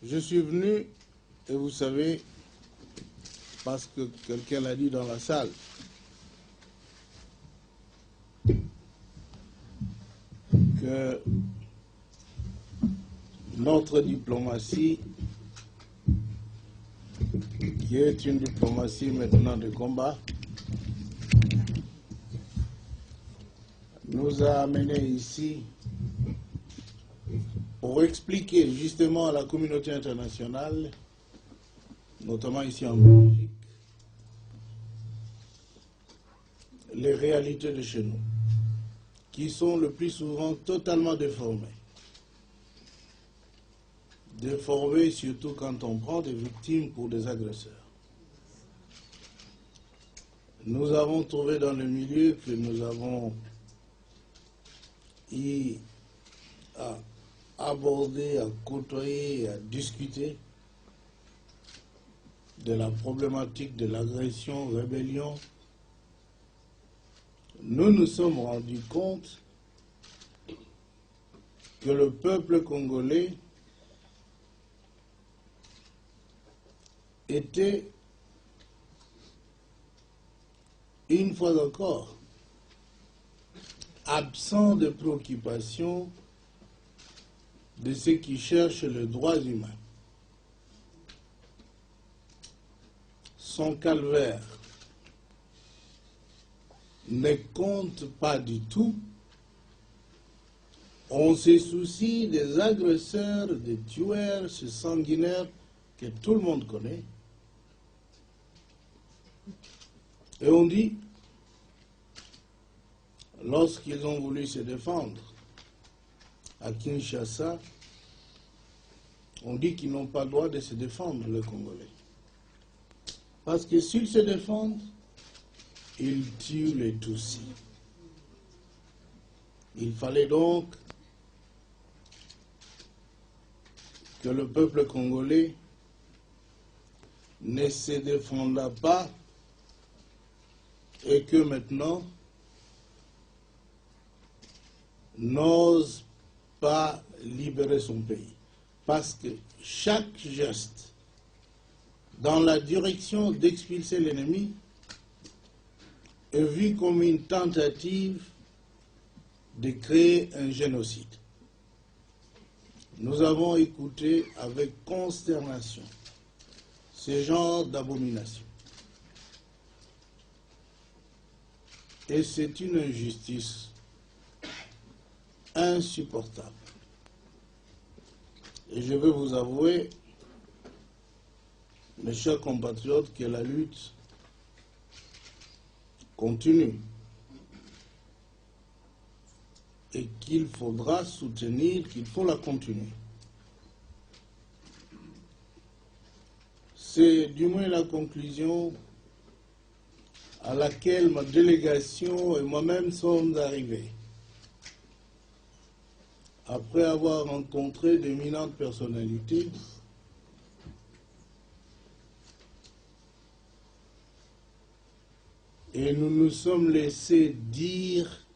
Je suis venu, et vous savez, parce que quelqu'un l'a dit dans la salle, que notre diplomatie, qui est une diplomatie maintenant de combat, nous a amenés ici pour expliquer justement à la communauté internationale, notamment ici en Belgique, les réalités de chez nous, qui sont le plus souvent totalement déformées. Déformées surtout quand on prend des victimes pour des agresseurs. Nous avons trouvé dans le milieu que nous avons eu à aborder, à côtoyer, à discuter de la problématique de l'agression, rébellion. Nous nous sommes rendus compte que le peuple congolais était, une fois encore, absent de préoccupation de ceux qui cherchent les droits humains. Son calvaire ne compte pas du tout. On se soucie des agresseurs, des tueurs, ces sanguinaires que tout le monde connaît. Et on dit, lorsqu'ils ont voulu se défendre à Kinshasa, on dit qu'ils n'ont pas le droit de se défendre, les Congolais. Parce que s'ils se défendent, ils tuent les Tutsis. Il fallait donc que le peuple congolais ne se défendât pas et que maintenant n'ose pas libérer son pays. Parce que chaque geste dans la direction d'expulser l'ennemi est vu comme une tentative de créer un génocide. Nous avons écouté avec consternation ce genre d'abomination. Et c'est une injustice insupportable. Et je veux vous avouer, mes chers compatriotes, que la lutte continue et qu'il faudra soutenir, qu'il faut la continuer. C'est du moins la conclusion à laquelle ma délégation et moi-même sommes arrivés, après avoir rencontré d'éminentes personnalités et nous nous sommes laissés dire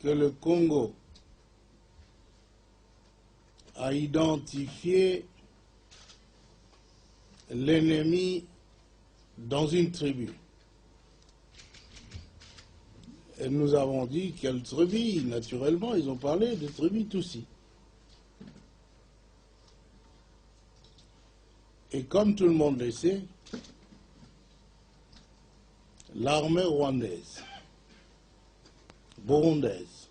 que le Congo a identifié l'ennemi dans une tribu. Et nous avons dit quelle tribu, naturellement, ils ont parlé de tribu Tutsi. Et comme tout le monde le sait, l'armée rwandaise, burundaise,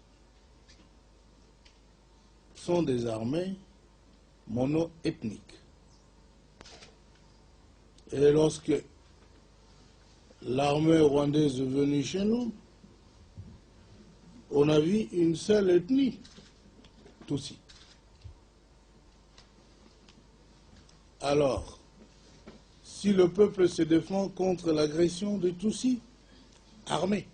sont des armées mono-ethniques. Et lorsque l'armée rwandaise est venue chez nous, on a vu une seule ethnie, Tutsi. Alors, si le peuple se défend contre l'agression de Tutsi, armé,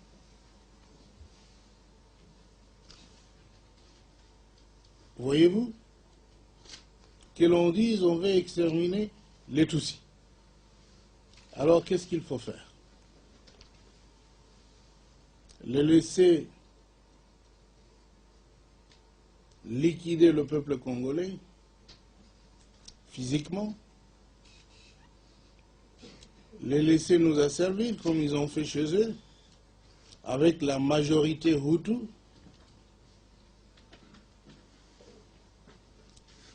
voyez-vous, que l'on dise on veut exterminer les Tutsis. Alors qu'est-ce qu'il faut faire? Les laisser liquider le peuple congolais physiquement, les laisser nous asservir comme ils ont fait chez eux, avec la majorité Hutu.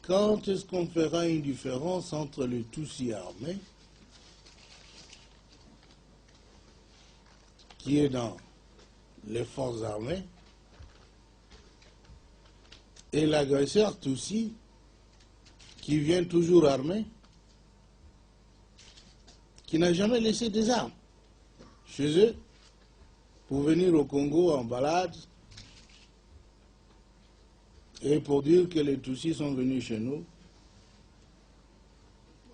Quand est-ce qu'on fera une différence entre les Tutsis armés, qui est dans les forces armées, et l'agresseur Tutsi, qui vient toujours armé, qui n'a jamais laissé des armes chez eux, pour venir au Congo en balade, et pour dire que les Tutsis sont venus chez nous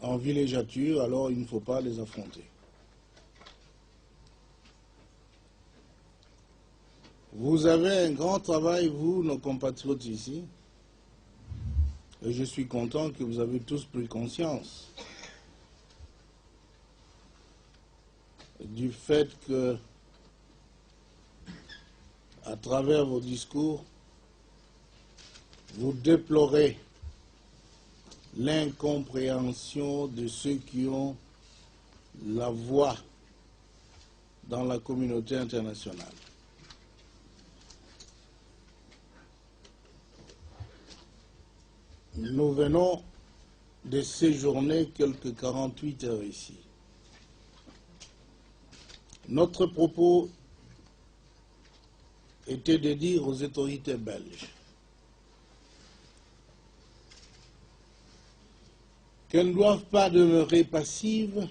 en villégiature, alors il ne faut pas les affronter. Vous avez un grand travail, vous, nos compatriotes ici, et je suis content que vous avez tous pris conscience du fait que, à travers vos discours, vous déplorez l'incompréhension de ceux qui ont la voix dans la communauté internationale. Nous venons de séjourner quelques 48 heures ici. Notre propos était de dire aux autorités belges qu'elles ne doivent pas demeurer passives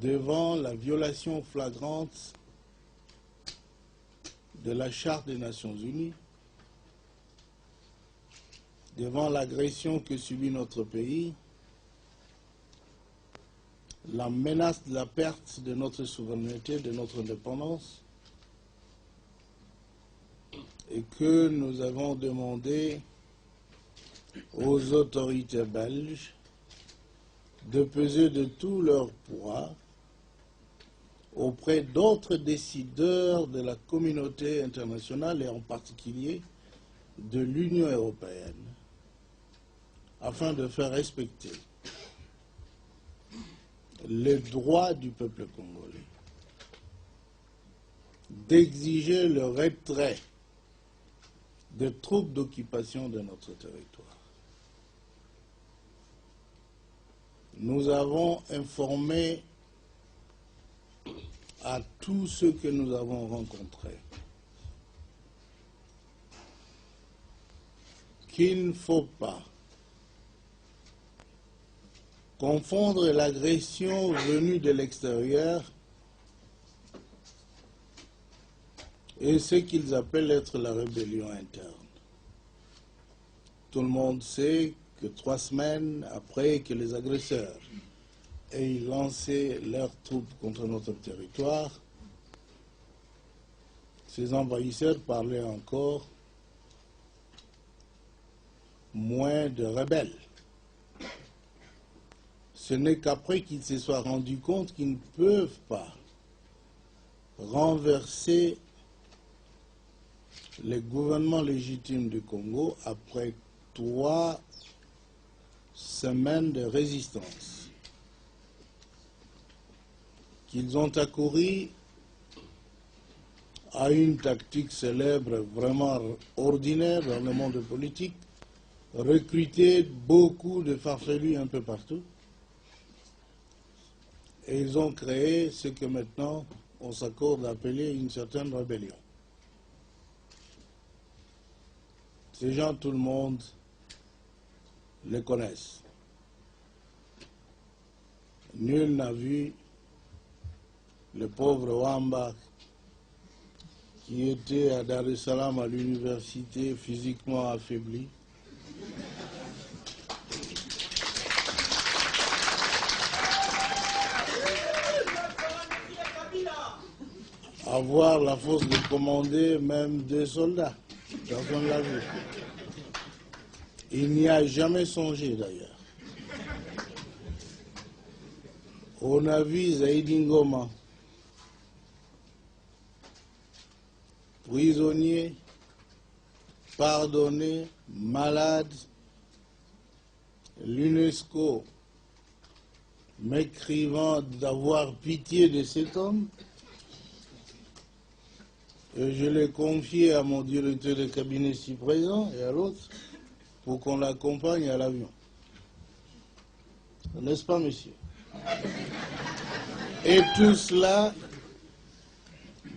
devant la violation flagrante de la Charte des Nations Unies, devant l'agression que subit notre pays, la menace de la perte de notre souveraineté, de notre indépendance, et que nous avons demandé aux autorités belges de peser de tout leur poids auprès d'autres décideurs de la communauté internationale et en particulier de l'Union européenne afin de faire respecter les droits du peuple congolais, d'exiger le retrait des troupes d'occupation de notre territoire. Nous avons informé à tous ceux que nous avons rencontrés qu'il ne faut pas confondre l'agression venue de l'extérieur et ce qu'ils appellent être la rébellion interne. Tout le monde sait que 3 semaines après que les agresseurs aient lancé leurs troupes contre notre territoire, ces envahisseurs parlaient encore moins de rebelles. Ce n'est qu'après qu'ils se soient rendus compte qu'ils ne peuvent pas renverser le gouvernement légitime du Congo après 3 semaines de résistance, qu'ils ont accouru à une tactique célèbre, vraiment ordinaire dans le monde politique, recruter beaucoup de farfelus un peu partout, et ils ont créé ce que maintenant on s'accorde à appeler une certaine rébellion. Ces gens, tout le monde les connaissent. Nul n'a vu le pauvre Wamba qui était à Dar es Salaam à l'université physiquement affaibli. Avoir la force de commander même 2 soldats. Personne ne l'a vu. Il n'y a jamais songé d'ailleurs. On a vu Zaïdi Ngoma, prisonnier pardonner, malade, l'UNESCO m'écrivant d'avoir pitié de cet homme, et je l'ai confié à mon directeur de cabinet ici présent et à l'autre pour qu'on l'accompagne à l'avion. N'est-ce pas, monsieur? Et tout cela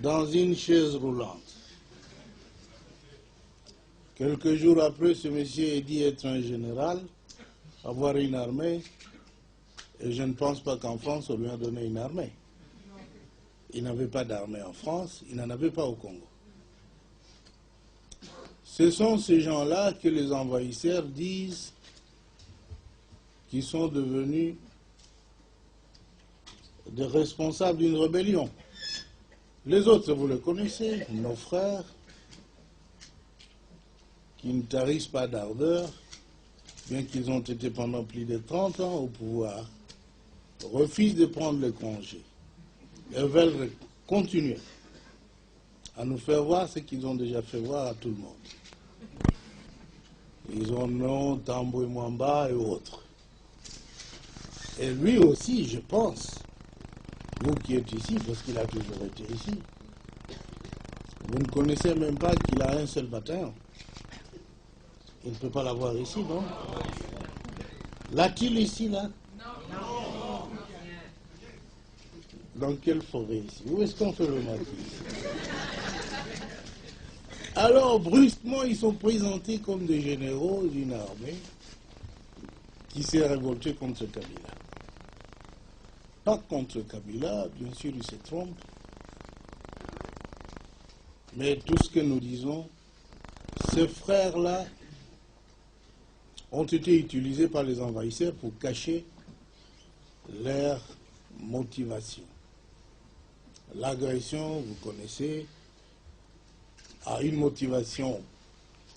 dans une chaise roulante. Quelques jours après, ce monsieur est dit être un général, avoir une armée, et je ne pense pas qu'en France, on lui a donné une armée. Il n'avait pas d'armée en France, il n'en avait pas au Congo. Ce sont ces gens-là que les envahisseurs disent qu'ils sont devenus des responsables d'une rébellion. Les autres, vous les connaissez, nos frères, qui ne tarissent pas d'ardeur, bien qu'ils ont été pendant plus de 30 ans au pouvoir, refusent de prendre le congé et veulent continuer à nous faire voir ce qu'ils ont déjà fait voir à tout le monde. Ils ont nom, Tamboué Mwamba et autres. Et lui aussi, je pense, vous qui êtes ici, parce qu'il a toujours été ici, vous ne connaissez même pas qu'il a un seul bataillon. Il ne peut pas l'avoir ici, non? L'a-t-il ici, là? Non. Dans quelle forêt ici? Où est-ce qu'on fait le maquis? Alors, brusquement, ils sont présentés comme des généraux d'une armée qui s'est révoltée contre Kabila. Pas contre Kabila, bien sûr, il se trompe. Mais tout ce que nous disons, ces frères-là ont été utilisés par les envahisseurs pour cacher leur motivation. L'agression, vous connaissez, a une motivation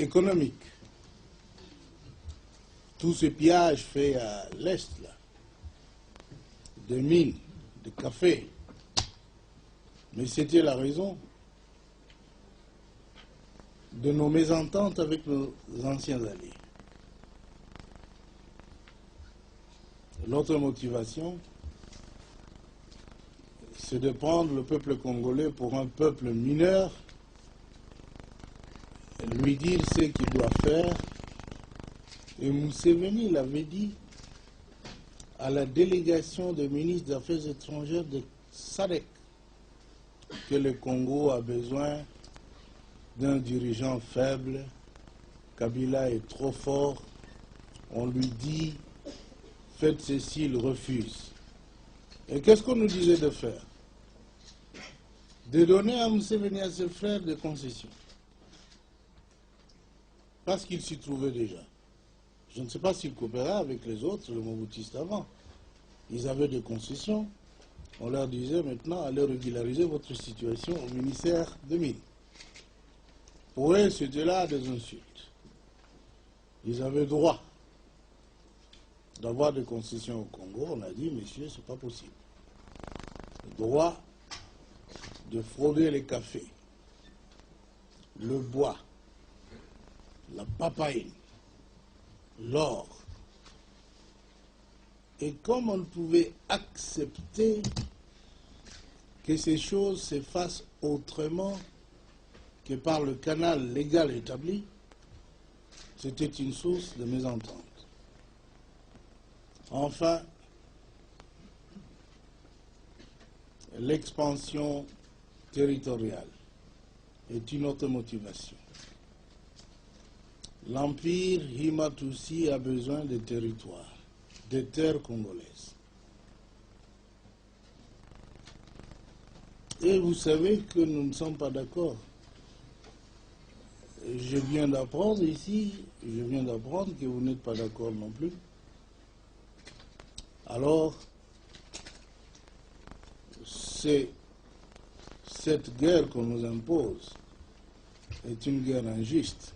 économique. Tout ce pillage fait à l'Est, là, des mines, des cafés, mais c'était la raison de nos mésententes avec nos anciens alliés. Notre motivation, c'est de prendre le peuple congolais pour un peuple mineur, lui dire ce qu'il doit faire. Et Museveni l'avait dit à la délégation des ministres des Affaires étrangères de SADC que le Congo a besoin d'un dirigeant faible. Kabila est trop fort. On lui dit faites ceci, il refuse. Et qu'est-ce qu'on nous disait de faire? De donner à Museveni, à ses frères, des concessions. Parce qu'il s'y trouvait déjà. Je ne sais pas s'il coopérait avec les autres, les Mobutistes avant. Ils avaient des concessions. On leur disait maintenant, allez régulariser votre situation au ministère des Mines. Pour eux, c'était là des insultes. Ils avaient droit d'avoir des concessions au Congo. On a dit, messieurs, c'est pas possible. Le droit de frauder les cafés, le bois, la papaye, l'or. Et comme on ne pouvait accepter que ces choses se fassent autrement que par le canal légal établi, c'était une source de mésentente. Enfin, l'expansion territoriale est une autre motivation. L'Empire Himatusi a besoin de territoires, de terres congolaises. Et vous savez que nous ne sommes pas d'accord. Je viens d'apprendre ici, que vous n'êtes pas d'accord non plus. Alors, cette guerre qu'on nous impose est une guerre injuste.